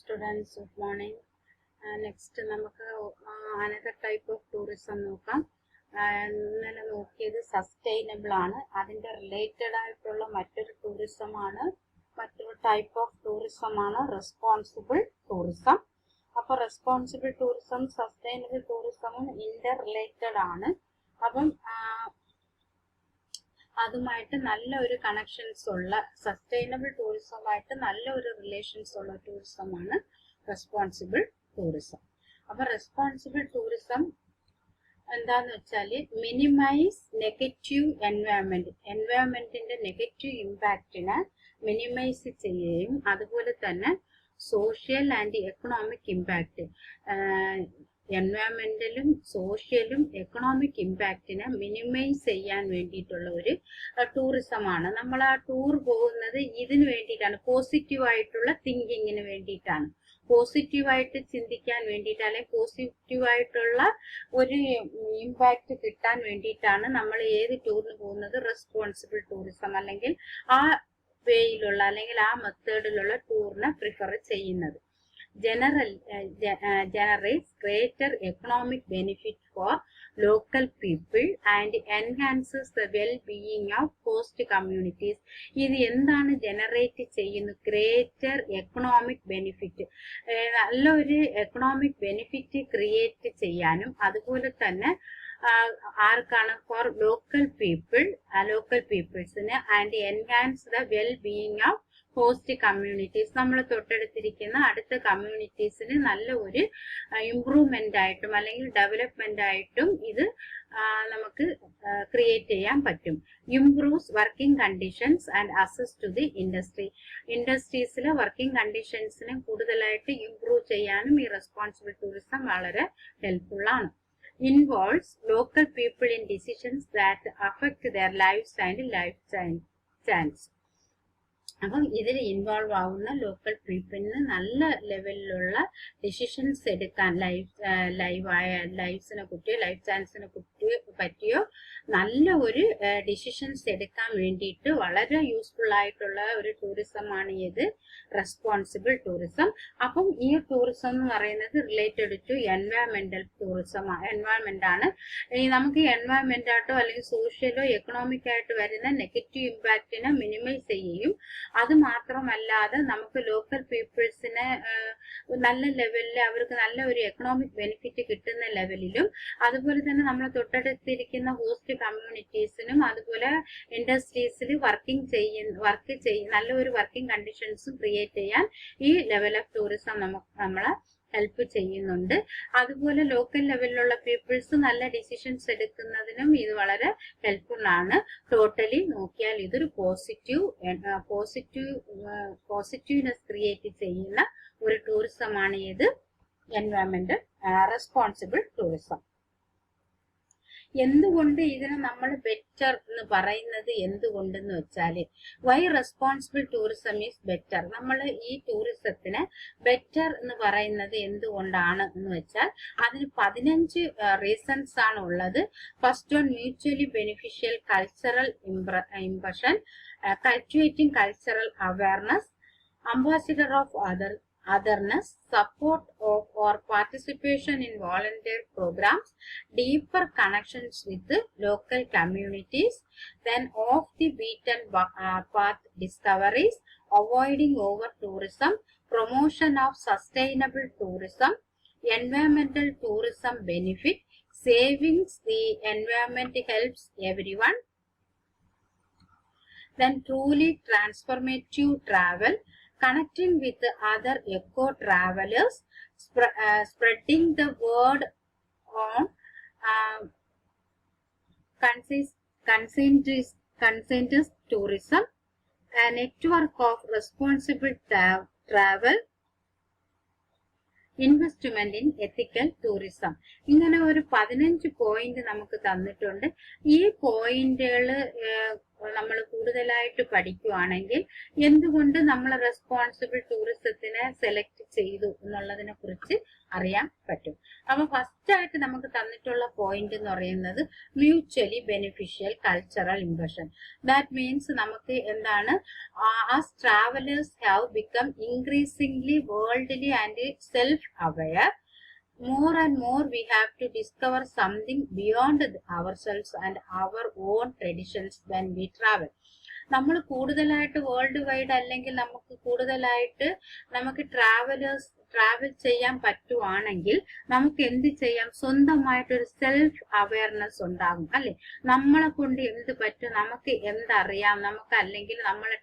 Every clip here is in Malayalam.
Students, good morning. Next, നമുക്ക് another type of tourism നോക്കാം. ഇന്നലെ നോക്കിയത് സസ്റ്റൈനബിൾ ആണ്. അതിന്റെ റിലേറ്റഡ് ആയിട്ടുള്ള മറ്റൊരു ടൂറിസം ആണ്, മറ്റൊരു ടൈപ്പ് ഓഫ് ടൂറിസം ആണ് റെസ്പോൺസിബിൾ ടൂറിസം. അപ്പൊ റെസ്പോൺസിബിൾ ടൂറിസം സസ്റ്റൈനബിൾ ടൂറിസമും ഇന്റർ റിലേറ്റഡ് ആണ്. അപ്പം അതുമായിട്ട് നല്ല ഒരു കണക്ഷൻസ് ഉള്ള സസ്റ്റൈനബിൾ ടൂറിസമായിട്ട് നല്ല ഒരു റിലേഷൻസ് ഉള്ള ടൂറിസമാണ് റെസ്പോൺസിബിൾ ടൂറിസം. അപ്പൊ റെസ്പോൺസിബിൾ ടൂറിസം എന്താന്ന് വെച്ചാൽ മിനിമൈസ് നെഗറ്റീവ് എൻവയോൺമെന്റിന്റെ നെഗറ്റീവ് ഇമ്പാക്റ്റിനെ മിനിമൈസ് ചെയ്യുകയും അതുപോലെ തന്നെ സോഷ്യൽ ആൻഡ് എക്കണോമിക് ഇമ്പാക്റ്റ് എൻവയോൺമെന്റലും സോഷ്യലും എക്കണോമിക് ഇമ്പാക്റ്റിനെ മിനിമൈസ് ചെയ്യാൻ വേണ്ടിയിട്ടുള്ള ഒരു ടൂറിസമാണ്. നമ്മൾ ആ ടൂർ പോകുന്നത് ഇതിന് വേണ്ടിയിട്ടാണ്, പോസിറ്റീവായിട്ടുള്ള തിങ്കിങ്ങിന് വേണ്ടിയിട്ടാണ്, പോസിറ്റീവായിട്ട് ചിന്തിക്കാൻ വേണ്ടിയിട്ട് അല്ലെങ്കിൽ പോസിറ്റീവായിട്ടുള്ള ഒരു ഇമ്പാക്റ്റ് കിട്ടാൻ വേണ്ടിയിട്ടാണ് നമ്മൾ ഏത് ടൂറിന് പോകുന്നത് റെസ്പോൺസിബിൾ ടൂറിസം അല്ലെങ്കിൽ ആ വേയിലുള്ള അല്ലെങ്കിൽ ആ മെത്തേഡിലുള്ള ടൂറിനെ പ്രിഫർ ചെയ്യുന്നത്. generates greater economic benefit for local people and enhances the well-being of host communities. ഇത് എന്താണ് ജനറേറ്റ് ചെയ്യുന്നത്? ഗ്രേറ്റർ എക്കണോമിക് ബെനിഫിറ്റ്, നല്ലൊരു എക്കണോമിക് ബെനിഫിറ്റ് ക്രിയേറ്റ് ചെയ്യാനും അതുപോലെ തന്നെ ആർക്കാണ്? ഫോർ ലോക്കൽ പീപ്പിൾസിന് and enhance the well being of host communities. നമ്മൾ തൊട്ടടുത്തിരിക്കുന്ന അടുത്ത കമ്മ്യൂണിറ്റീസിന് നല്ല ഒരു ഇംപ്രൂവ്മെന്റ് ആയിട്ടും അല്ലെങ്കിൽ ഡെവലപ്മെന്റ് ആയിട്ടും ഇത് നമുക്ക് ക്രിയേറ്റ് ചെയ്യാൻ പറ്റും. Improves working conditions and access to the ഇൻഡസ്ട്രീസിലെ വർക്കിംഗ് കണ്ടീഷൻസിനെ കൂടുതലായിട്ട് ഇംപ്രൂവ് ചെയ്യാനും ഈ റെസ്പോൺസിബിൾ ടൂറിസം വളരെ ഹെൽപ്ഫുൾ ആണ്. Involves local people in decisions that affect their lives and life chance. അപ്പം ഇതിൽ ഇൻവോൾവ് ആവുന്ന ലോക്കൽ പീപ്പിളിന് നല്ല ലെവലിലുള്ള ഡിസിഷൻസ് എടുക്കാൻ ലൈഫ്സിനെ കുറിയോ ലൈഫ് ചാൻസിനെ പറ്റിയോ നല്ല ഒരു ഡിസിഷൻസ് എടുക്കാൻ വേണ്ടിയിട്ട് വളരെ യൂസ്ഫുൾ ആയിട്ടുള്ള ഒരു ടൂറിസമാണ് ഇത് റെസ്പോൺസിബിൾ ടൂറിസം. അപ്പം ഈ ടൂറിസം എന്ന് പറയുന്നത് റിലേറ്റഡ് ടു എൻവയോൺമെന്റൽ ടൂറിസം, എൻവയോൺമെന്റ് ആണ്. നമുക്ക് എൻവയോൺമെന്റ് ആയിട്ടോ അല്ലെങ്കിൽ സോഷ്യലോ എക്കണോമിക് ആയിട്ട് വരുന്ന നെഗറ്റീവ് ഇമ്പാക്റ്റിനെ മിനിമൈസ് ചെയ്യുകയും അത് മാത്രമല്ലാതെ നമുക്ക് ലോക്കൽ പീപ്പിൾസിന് നല്ല ലെവലിൽ അവർക്ക് നല്ല ഒരു എക്കണോമിക് ബെനിഫിറ്റ് കിട്ടുന്ന ലെവലിലും അതുപോലെ തന്നെ നമ്മൾ തൊട്ടടുത്തിരിക്കുന്ന ഹോസ്റ്റ് കമ്മ്യൂണിറ്റീസിനും അതുപോലെ ഇൻഡസ്ട്രീസിൽ വർക്ക് ചെയ്യും നല്ലൊരു വർക്കിംഗ് കണ്ടീഷൻസും ക്രിയേറ്റ് ചെയ്യാൻ ഈ ലെവൽ ഓഫ് ടൂറിസം നമ്മളെ ഹെൽപ്പ് ചെയ്യുന്നുണ്ട്. അതുപോലെ ലോക്കൽ ലെവലിലുള്ള പീപ്പിൾസ് നല്ല ഡിസിഷൻസ് എടുക്കുന്നതിനും ഇത് വളരെ ഹെൽപ്ഫുൾ ആണ്. ടോട്ടലി നോക്കിയാൽ ഇതൊരു പോസിറ്റീവ്നെസ് ക്രിയേറ്റ് ചെയ്യുന്ന ഒരു ടൂറിസമാണ് ഇത് എൻവയോൺമെന്റൽ റെസ്പോൺസിബിൾ ടൂറിസം. എന്തുകൊണ്ട് ഇതിനെ നമ്മൾ ബെറ്റർ എന്ന് പറയുന്നത് എന്തുകൊണ്ടെന്ന് വെച്ചാല് why responsible tourism is better. നമ്മൾ ഈ ടൂറിസത്തിന് ബെറ്റർ എന്ന് പറയുന്നത് എന്തുകൊണ്ടാണ് എന്ന് വെച്ചാൽ അതിന് 15 റീസൺസ് ആണ് ഉള്ളത്. First one, mutually beneficial cultural impression, cultivating cultural awareness, ambassador of otherness, support of or participation in volunteer programs, deeper connections with the local communities, then off the beaten path discoveries, avoiding over tourism, promotion of sustainable tourism, environmental tourism benefit, savings the environment helps everyone, then truly transformative travel, connecting with other eco-travelers, spreading the word on conscientious tourism, a network of responsible travel, investment in ethical tourism. ഇങ്ങനെ ഒരു 15 പോയിന്റ് നമുക്ക് തന്നിട്ടുണ്ട്. ഈ പോയിന്റുകൾ നമ്മൾ കൂടുതലായിട്ട് പഠിക്കുവാണെങ്കിൽ എന്തുകൊണ്ട് നമ്മൾ റെസ്പോൺസിബിൾ ടൂറിസത്തിനെ സെലക്ട് ചെയ്തു എന്നുള്ളതിനെ കുറിച്ച് അറിയാൻ പറ്റും. അപ്പൊ ഫസ്റ്റ് ആയിട്ട് നമുക്ക് തന്നിട്ടുള്ള പോയിന്റ് എന്ന് പറയുന്നത് mutually beneficial cultural impression. That means നമുക്ക് എന്താണ്, as travellers have become increasingly worldly and self aware, more and more we have to discover something beyond ourselves and our own traditions when we travel. നമ്മൾ കൂടുതലായിട്ട് വേൾഡ് വൈഡ് അല്ലെങ്കിൽ നമുക്ക് കൂടുതലായിട്ട് നമുക്ക് ട്രാവൽ ചെയ്യാൻ പറ്റുവാണെങ്കിൽ നമുക്ക് എന്ത് ചെയ്യാം, സ്വന്തമായിട്ടൊരു സെൽഫ് അവയർനെസ് ഉണ്ടാകും അല്ലെ. നമ്മളെ കൊണ്ട് എന്ത് പറ്റും, നമുക്ക് എന്തറിയാം, നമുക്ക് അല്ലെങ്കിൽ നമ്മളെ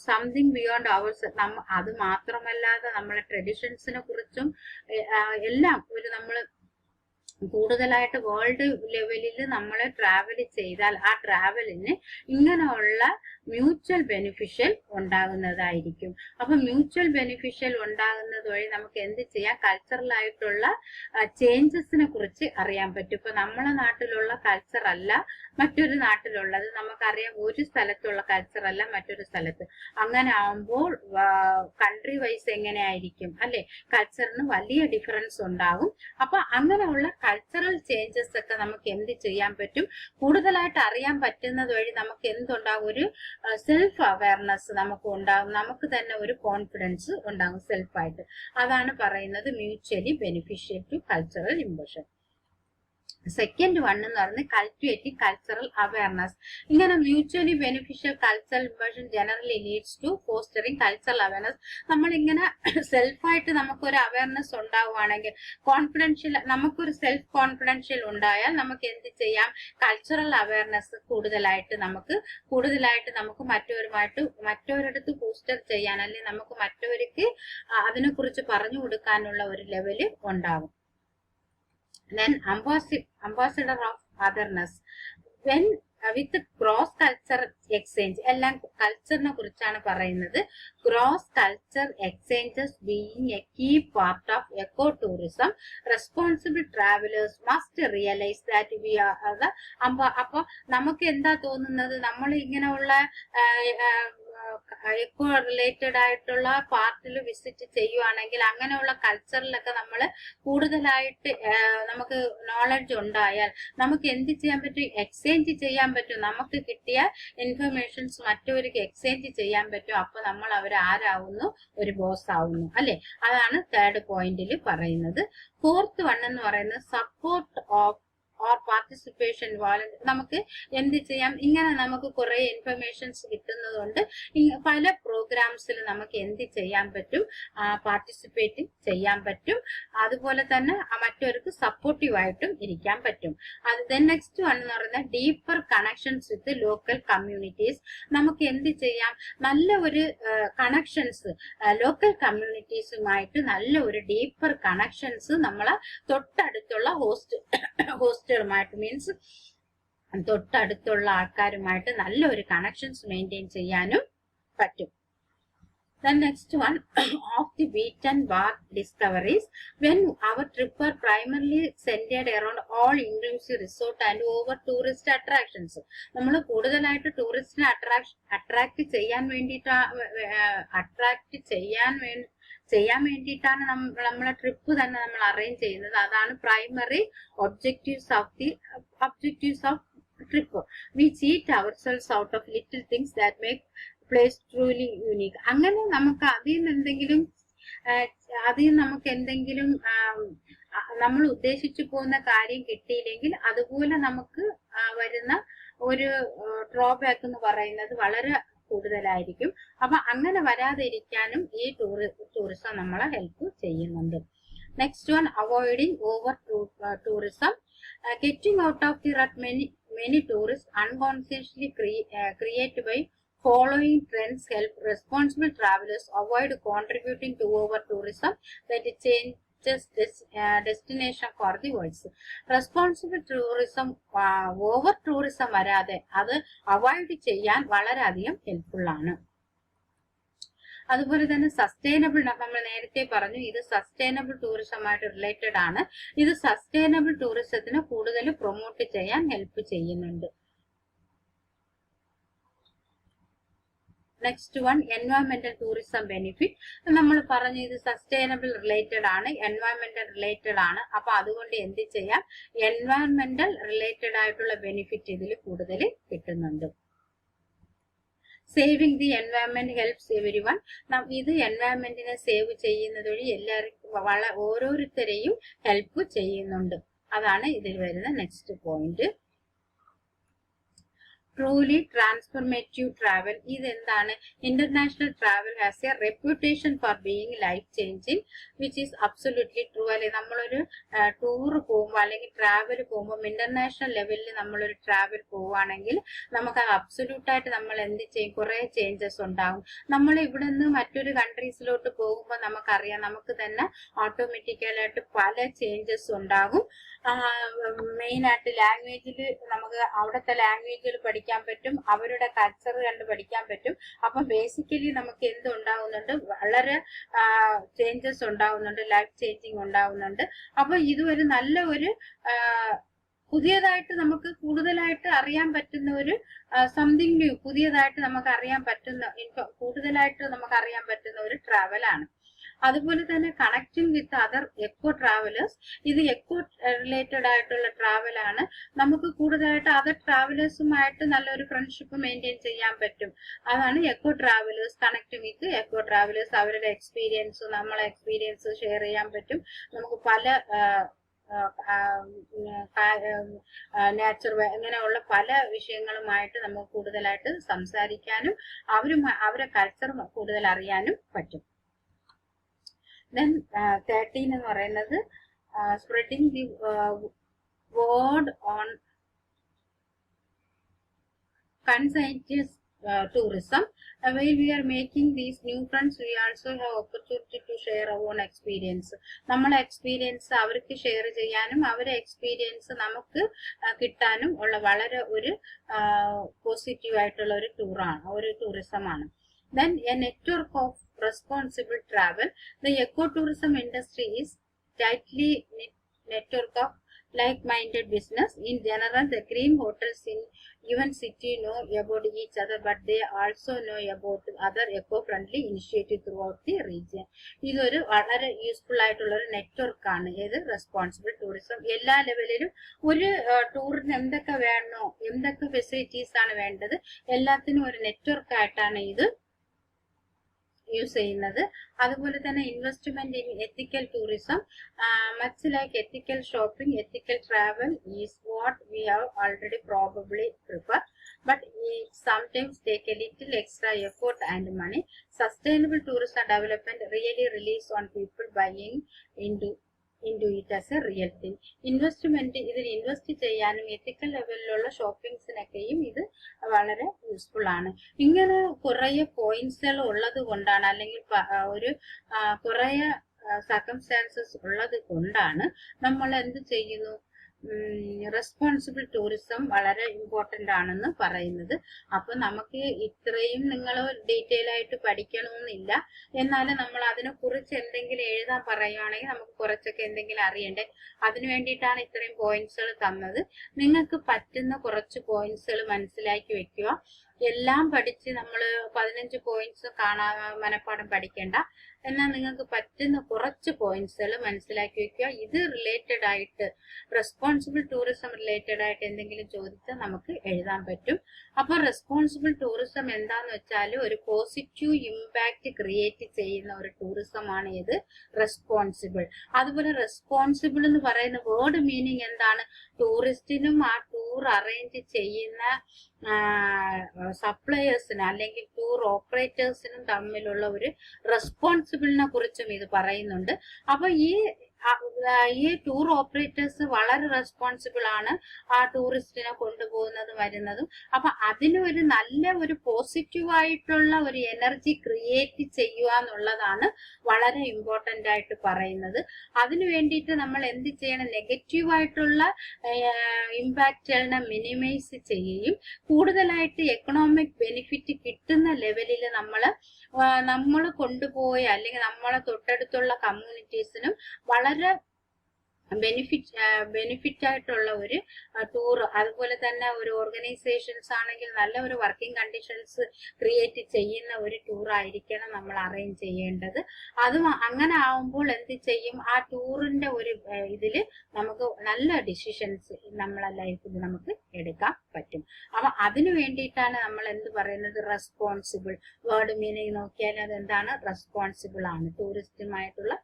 സംതിങ് ബിയോണ്ട് അവേഴ്സ്, അത് മാത്രമല്ലാതെ നമ്മളെ ട്രഡീഷൻസിനെ കുറിച്ചും എല്ലാം ഒരു നമ്മൾ കൂടുതലായിട്ട് വേൾഡ് ലെവലിൽ നമ്മൾ ട്രാവൽ ചെയ്താൽ ആ ട്രാവലിന് ഇങ്ങനെയുള്ള മ്യൂച്വൽ ബെനിഫിഷ്യൽ ഉണ്ടാകുന്നതായിരിക്കും. അപ്പൊ മ്യൂച്വൽ ബെനിഫിഷ്യൽ ഉണ്ടാകുന്നത് വഴി നമുക്ക് എന്ത് ചെയ്യാം, കൾച്ചറൽ ആയിട്ടുള്ള ചേഞ്ചസിനെ കുറിച്ച് അറിയാൻ പറ്റും. ഇപ്പൊ നമ്മളെ നാട്ടിലുള്ള കൾച്ചർ അല്ല മറ്റൊരു നാട്ടിലുള്ളത്, നമുക്കറിയാം ഒരു സ്ഥലത്തുള്ള കൾച്ചർ അല്ല മറ്റൊരു സ്ഥലത്ത്. അങ്ങനെ ആവുമ്പോൾ കൺട്രി വൈസ് എങ്ങനെയായിരിക്കും അല്ലെ, കൾച്ചറിന് വലിയ ഡിഫറൻസ് ഉണ്ടാകും. അപ്പൊ അങ്ങനെയുള്ള കൾച്ചറൽ ചേഞ്ചസ് ഒക്കെ നമുക്ക് എന്ത് ചെയ്യാൻ പറ്റും, കൂടുതലായിട്ട് അറിയാൻ പറ്റുന്നത് വഴി നമുക്ക് എന്തുണ്ടാകും, ഒരു സെൽഫ് അവയർനെസ് നമുക്ക് ഉണ്ടാകും, നമുക്ക് തന്നെ ഒരു കോൺഫിഡൻസ് ഉണ്ടാകും സെൽഫായിട്ട്. അതാണ് പറയുന്നത് mutually beneficial to cultural impression. Second one എന്ന് പറയുന്നത് കൾട്ടിവേറ്റിംഗ് കൾച്ചറൽ അവയർനെസ്. ഇങ്ങനെ mutually beneficial cultural impression generally leads to fostering cultural awareness. നമ്മളിങ്ങനെ സെൽഫായിട്ട് നമുക്കൊരു അവയർനെസ് ഉണ്ടാവുകയാണെങ്കിൽ, കോൺഫിഡൻഷ്യൽ, നമുക്കൊരു സെൽഫ് കോൺഫിഡൻഷ്യൽ ഉണ്ടായാൽ നമുക്ക് എന്ത് ചെയ്യാം, കൾച്ചറൽ അവയർനെസ് കൂടുതലായിട്ട് നമുക്ക് മറ്റവരടുത്ത് പോസ്റ്റർ ചെയ്യാൻ അല്ലെങ്കിൽ നമുക്ക് മറ്റവർക്ക് അതിനെക്കുറിച്ച് പറഞ്ഞു കൊടുക്കാനുള്ള ഒരു ലെവല് ഉണ്ടാകും. Then ambassador of otherness. When with cross culture exchange, എല്ലാം കൾച്ചറിനെ കുറിച്ചാണ് പറയുന്നത്. Cross culture exchanges being a key part of eco tourism, responsible travellers must realise that we are the അപ്പൊ നമുക്ക് എന്താ തോന്നുന്നത്, നമ്മൾ ഇങ്ങനെയുള്ള എക്കോ റിലേറ്റഡ് ആയിട്ടുള്ള പാർട്ടിൽ വിസിറ്റ് ചെയ്യുവാണെങ്കിൽ അങ്ങനെയുള്ള കൾച്ചറിലൊക്കെ നമ്മൾ കൂടുതലായിട്ട് നമുക്ക് നോളജ് ഉണ്ടായാൽ നമുക്ക് എന്ത് ചെയ്യാൻ പറ്റും, എക്സ്ചേഞ്ച് ചെയ്യാൻ പറ്റും. നമുക്ക് കിട്ടിയ ഇൻഫർമേഷൻസ് മറ്റവർക്ക് എക്സ്ചേഞ്ച് ചെയ്യാൻ പറ്റും. അപ്പൊ നമ്മൾ അവർ ആരാവുന്നു, ഒരു ബോസ് ആവുന്നു അല്ലെ. അതാണ് തേർഡ് പോയിന്റിൽ പറയുന്നത്. ഫോർത്ത് വൺ എന്ന് പറയുന്നത് support of or participation volunteer. നമുക്ക് എന്ത് ചെയ്യാം, ഇങ്ങനെ നമുക്ക് കുറെ ഇൻഫർമേഷൻസ് കിട്ടുന്നതുകൊണ്ട് പല പ്രോഗ്രാംസിൽ നമുക്ക് എന്ത് ചെയ്യാൻ പറ്റും, പാർട്ടിസിപ്പേറ്റ് ചെയ്യാൻ പറ്റും. അതുപോലെ തന്നെ മറ്റവർക്ക് സപ്പോർട്ടീവ് ആയിട്ടും ഇരിക്കാൻ പറ്റും. നെക്സ്റ്റ് വൺ എന്ന് പറയുന്നത് ഡീപ്പർ കണക്ഷൻസ് വിത്ത് ലോക്കൽ കമ്മ്യൂണിറ്റീസ്. നമുക്ക് എന്ത് ചെയ്യാം, നല്ല ഒരു കണക്ഷൻസ് ലോക്കൽ കമ്മ്യൂണിറ്റീസുമായിട്ട് നല്ല ഒരു ഡീപ്പർ കണക്ഷൻസ് നമ്മളെ തൊട്ടടുത്തുള്ള ഹോസ്റ്റലുമായിട്ട് മീൻസ് തൊട്ടടുത്തുള്ള ആൾക്കാരുമായിട്ട് നല്ലൊരു കണക്ഷൻസ് മെയിൻറ്റെയിൻ ചെയ്യാനും പറ്റും. Then next one, off the beaten path discoveries. When our trip are primarily centered around all inclusive resort and over tourist attractions, നമ്മൾ കൂടുതലായിട്ട് ടൂറിസ്റ്റിനെ അട്രാക്ട് ചെയ്യാൻ വേണ്ടിയിട്ടാണ് നമ്മളെ ട്രിപ്പ് തന്നെ നമ്മൾ അറേഞ്ച് ചെയ്യുന്നത്. അതാണ് primary objectives of trip. We cheat ourselves out of little things that make place truly unique. അങ്ങനെ നമുക്ക് അതിൽ നമുക്ക് എന്തെങ്കിലും നമ്മൾ ഉദ്ദേശിച്ചു പോകുന്ന കാര്യം കിട്ടിയില്ലെങ്കിൽ അതുപോലെ നമുക്ക് വരുന്ന ഒരു ഡ്രോബാക്ക് എന്ന് പറയുന്നത് വളരെ കൂടുതലായിരിക്കും. അപ്പൊ അങ്ങനെ വരാതിരിക്കാനും ഈ ടൂറിസം നമ്മളെ ഹെൽപ്പ് ചെയ്യുന്നുണ്ട്. Next one, avoiding over tourism. Getting out of the rut many tourists unconsciously create by following trends help responsible travelers avoid contributing to over tourism that changes destination for the world. Responsible tourism over tourism വരാതെ അത് അവോയ്ഡ് ചെയ്യാൻ വളരെയധികം ഹെൽപ്ഫുൾ ആണ്. അതുപോലെ തന്നെ സസ്റ്റൈനബിൾ, നമ്മൾ നേരത്തെ പറഞ്ഞു ഇത് സസ്റ്റൈനബിൾ ടൂറിസമായിട്ട് റിലേറ്റഡ് ആണ്. ഇത് സസ്റ്റൈനബിൾ ടൂറിസത്തിനെ കൂടുതൽ പ്രൊമോട്ട് ചെയ്യാൻ ഹെൽപ്പ് ചെയ്യുന്നുണ്ട്. നെക്സ്റ്റ് വൺ എൻവയോൺമെന്റൽ ടൂറിസം ബെനിഫിറ്റ്. നമ്മൾ പറഞ്ഞു ഇത് സസ്റ്റൈനബിൾ റിലേറ്റഡ് ആണ്, എൻവയോൺമെന്റൽ റിലേറ്റഡ് ആണ്. അപ്പൊ അതുകൊണ്ട് എന്ത് ചെയ്യാം, എൻവയോൺമെന്റൽ റിലേറ്റഡ് ആയിട്ടുള്ള ബെനിഫിറ്റ് ഇതിൽ കൂടുതൽ കിട്ടുന്നുണ്ട്. Saving the environment helps every one. ഇത് എൻവയോൺമെന്റിനെ സേവ് ചെയ്യുന്നത് വഴി എല്ലാവർക്കും ഓരോരുത്തരെയും ഹെൽപ്പ് ചെയ്യുന്നുണ്ട്. അതാണ് ഇതിൽ വരുന്ന next point. Truly transformative travel. ഇതെന്താണ്, international travel has a reputation for being life changing which is absolutely true. അല്ലെ, നമ്മളൊരു ടൂർ പോകുമ്പോൾ അല്ലെങ്കിൽ ട്രാവൽ പോകുമ്പോൾ ഇന്റർനാഷണൽ ലെവലിൽ നമ്മളൊരു ട്രാവൽ പോവുകയാണെങ്കിൽ നമുക്ക് അബ്സൊല്യൂട്ട് ആയിട്ട് നമ്മൾ എന്ത് ചെയ്യും, കുറെ ചേഞ്ചസ് ഉണ്ടാകും. നമ്മൾ ഇവിടെ നിന്ന് മറ്റൊരു കൺട്രീസിലോട്ട് പോകുമ്പോൾ നമുക്കറിയാം, നമുക്ക് തന്നെ ഓട്ടോമാറ്റിക്കലായിട്ട് പല ചേഞ്ചസ് ഉണ്ടാകും. മെയിൻ ആയിട്ട് ലാംഗ്വേജിൽ നമുക്ക് അവിടുത്തെ ലാംഗ്വേജിൽ പഠിക്കാൻ പറ്റും, അവരുടെ കൾച്ചർ കണ്ട് പഠിക്കാൻ പറ്റും. അപ്പൊ ബേസിക്കലി നമുക്ക് എന്ത് ഉണ്ടാകുന്നുണ്ട്, വളരെ ചേഞ്ചസ് ഉണ്ടാകുന്നുണ്ട്, ലൈഫ് ചേഞ്ചിങ് ഉണ്ടാകുന്നുണ്ട്. അപ്പൊ ഇതൊരു നല്ല ഒരു പുതിയതായിട്ട് നമുക്ക് കൂടുതലായിട്ട് അറിയാൻ പറ്റുന്ന ഒരു സംതിങ് ന്യൂ, പുതിയതായിട്ട് നമുക്ക് അറിയാൻ പറ്റുന്ന കൂടുതലായിട്ട് നമുക്ക് അറിയാൻ പറ്റുന്ന ഒരു ട്രാവലാണ്. അതുപോലെ തന്നെ connecting with other eco travellers. ഇത് എക്കോ റിലേറ്റഡ് ആയിട്ടുള്ള ട്രാവൽ ആണ്. നമുക്ക് കൂടുതലായിട്ട് അതർ ട്രാവലേഴ്സുമായിട്ട് നല്ലൊരു ഫ്രണ്ട്ഷിപ്പ് മെയിൻറ്റെയിൻ ചെയ്യാൻ പറ്റും. അതാണ് eco travellers. Connecting with eco travellers, അവരുടെ എക്സ്പീരിയൻസ് നമ്മളെ എക്സ്പീരിയൻസ് ഷെയർ ചെയ്യാൻ പറ്റും. നമുക്ക് പല നാച്ചർ ഇങ്ങനെയുള്ള പല വിഷയങ്ങളുമായിട്ട് നമുക്ക് കൂടുതലായിട്ട് സംസാരിക്കാനും അവരെ കൾച്ചർ കൂടുതൽ അറിയാനും പറ്റും. ദെൻ 13 എന്ന് പറയുന്നത് spreading the word on conscience tourism. While we are making these new friends, we also have opportunity to share our own experience. നമ്മളെ എക്സ്പീരിയൻസ് അവർക്ക് ഷെയർ ചെയ്യാനും അവരെ എക്സ്പീരിയൻസ് നമുക്ക് കിട്ടാനും ഉള്ള വളരെ ഒരു പോസിറ്റീവ് ആയിട്ടുള്ള ഒരു ടൂറിസം ആണ്. Then a network of responsible travel. The ecotourism industry is tightly network of like-minded business. In general, the green hotels in given city know about each other, but they also know about other eco-friendly initiatives throughout the region. ഇതൊരു വളരെ യൂസ്ഫുൾ ആയിട്ടുള്ള ഒരു നെറ്റ്വർക്ക് ആണ് ഇത് റെസ്പോൺസിബിൾ ടൂറിസം. എല്ലാ ലെവലിലും ഒരു ടൂറിന് എന്തൊക്കെ വേണോ, എന്തൊക്കെ ഫെസിലിറ്റീസ് ആണ് വേണ്ടത്, എല്ലാത്തിനും ഒരു നെറ്റ്വർക്ക് ആയിട്ടാണ് ഇത് യൂസ് ചെയ്യുന്നത്. അതുപോലെ തന്നെ investment in ethical tourism. Much like ethical shopping, ethical travel is what we have already probably prefer, but sometimes take a little extra effort and money. Sustainable tourism development really relies on people buying into it as a real thing. Investment, ഇതിൽ ഇൻവെസ്റ്റ് ചെയ്യാനും എത്തിക്കൽ ലെവലിലുള്ള ഷോപ്പിംഗ്സിനൊക്കെയും ഇത് വളരെ യൂസ്ഫുൾ ആണ്. ഇങ്ങനെ കുറെ പോയിന്റ്സുകൾ ഉള്ളത് കൊണ്ടാണ്, അല്ലെങ്കിൽ ഒരു കുറെ സർക്കംസ്റ്റാൻസസ് ഉള്ളത് കൊണ്ടാണ് നമ്മൾ എന്ത് ചെയ്യുന്നു, റെസ്പോൺസിബിൾ ടൂറിസം വളരെ ഇമ്പോർട്ടന്റ് ആണെന്ന് പറയുന്നത്. അപ്പൊ നമുക്ക് ഇത്രയും നിങ്ങൾ ഡീറ്റെയിൽ ആയിട്ട് പഠിക്കണമെന്നില്ല, എന്നാലും നമ്മൾ അതിനെ കുറിച്ച് എന്തെങ്കിലും എഴുതാൻ പറയുകയാണെങ്കിൽ നമുക്ക് കുറച്ചൊക്കെ എന്തെങ്കിലും അറിയണ്ടേ. അതിനു വേണ്ടിയിട്ടാണ് ഇത്രയും പോയിന്റ്സുകൾ തന്നത്. നിങ്ങൾക്ക് പറ്റുന്ന കുറച്ച് പോയിന്റ്സുകൾ മനസ്സിലാക്കി വെക്കുക. എല്ലാം പഠിച്ച് നമ്മൾ 15 പോയിന്റ്സ് മനപ്പാഠം പഠിക്കേണ്ട. എന്നാൽ നിങ്ങൾക്ക് പറ്റുന്ന കുറച്ച് പോയിന്റ്സുകൾ മനസ്സിലാക്കി വെക്കുക. ഇത് റിലേറ്റഡ് ആയിട്ട്, റെസ്പോൺസിബിൾ ടൂറിസം റിലേറ്റഡ് ആയിട്ട് എന്തെങ്കിലും ചോദിച്ചാൽ നമുക്ക് എഴുതാൻ പറ്റും. അപ്പൊ റെസ്പോൺസിബിൾ ടൂറിസം എന്താന്ന് വെച്ചാൽ ഒരു പോസിറ്റീവ് ഇമ്പാക്ട് ക്രിയേറ്റ് ചെയ്യുന്ന ഒരു ടൂറിസം ആണ് ഇത് റെസ്പോൺസിബിൾ. അതുപോലെ റെസ്പോൺസിബിൾ എന്ന് പറയുന്ന വേർഡ് മീനിങ് എന്താണ്, ടൂറിസ്റ്റിനും ആ ടൂർ അറേഞ്ച് ചെയ്യുന്ന സപ്ലയേഴ്സിന് അല്ലെങ്കിൽ ടൂർ ഓപ്പറേറ്റേഴ്സിനും തമ്മിലുള്ള ഒരു റെസ്പോൺസിബിളിനെ കുറിച്ചും ഇത് പറയുന്നുണ്ട്. അപ്പൊ ഈ ടൂർ ഓപ്പറേറ്റേഴ്സ് വളരെ റെസ്പോൺസിബിൾ ആണ് ആ ടൂറിസ്റ്റിനെ കൊണ്ടുപോകുന്നതും വരുന്നതും. അപ്പൊ അതിന് ഒരു നല്ല ഒരു പോസിറ്റീവ് ആയിട്ടുള്ള ഒരു എനർജി ക്രിയേറ്റ് ചെയ്യുക എന്നുള്ളതാണ് വളരെ ഇമ്പോർട്ടന്റ് ആയിട്ട് പറയുന്നത്. അതിനു വേണ്ടിയിട്ട് നമ്മൾ എന്ത് ചെയ്യണം, നെഗറ്റീവ് ആയിട്ടുള്ള ഇമ്പാക്റ്റുകളെ മിനിമൈസ് ചെയ്യുകയും കൂടുതലായിട്ട് എക്കണോമിക് ബെനിഫിറ്റ് കിട്ടുന്ന ലെവലിൽ നമ്മൾ കൊണ്ടുപോയ അല്ലെങ്കിൽ നമ്മളെ തൊട്ടടുത്തുള്ള കമ്മ്യൂണിറ്റീസിനും വളരെ ബെനിഫിറ്റ് ആയിട്ടുള്ള ഒരു ടൂർ. അതുപോലെ തന്നെ ഒരു ഓർഗനൈസേഷൻസ് ആണെങ്കിൽ നല്ല ഒരു വർക്കിംഗ് കണ്ടീഷൻസ് ക്രിയേറ്റ് ചെയ്യുന്ന ഒരു ടൂർ ആയിരിക്കണം നമ്മൾ അറേഞ്ച് ചെയ്യേണ്ടത്. അതും അങ്ങനെ ആവുമ്പോൾ എന്ത് ചെയ്യും, ആ ടൂറിന്റെ ഒരു ഇതില് നമുക്ക് നല്ല ഡിസിഷൻസ് നമ്മളെ ലൈഫിൽ നമുക്ക് എടുക്കാൻ പറ്റും. അപ്പൊ അതിനു വേണ്ടിയിട്ടാണ് നമ്മൾ എന്ത് പറയുന്നത്, റെസ്പോൺസിബിൾ. വേർഡ് മീനിങ് നോക്കിയാൽ അത് എന്താണ്, റെസ്പോൺസിബിൾ ആണ്. ടൂറിസ്റ്റുമായിട്ടുള്ള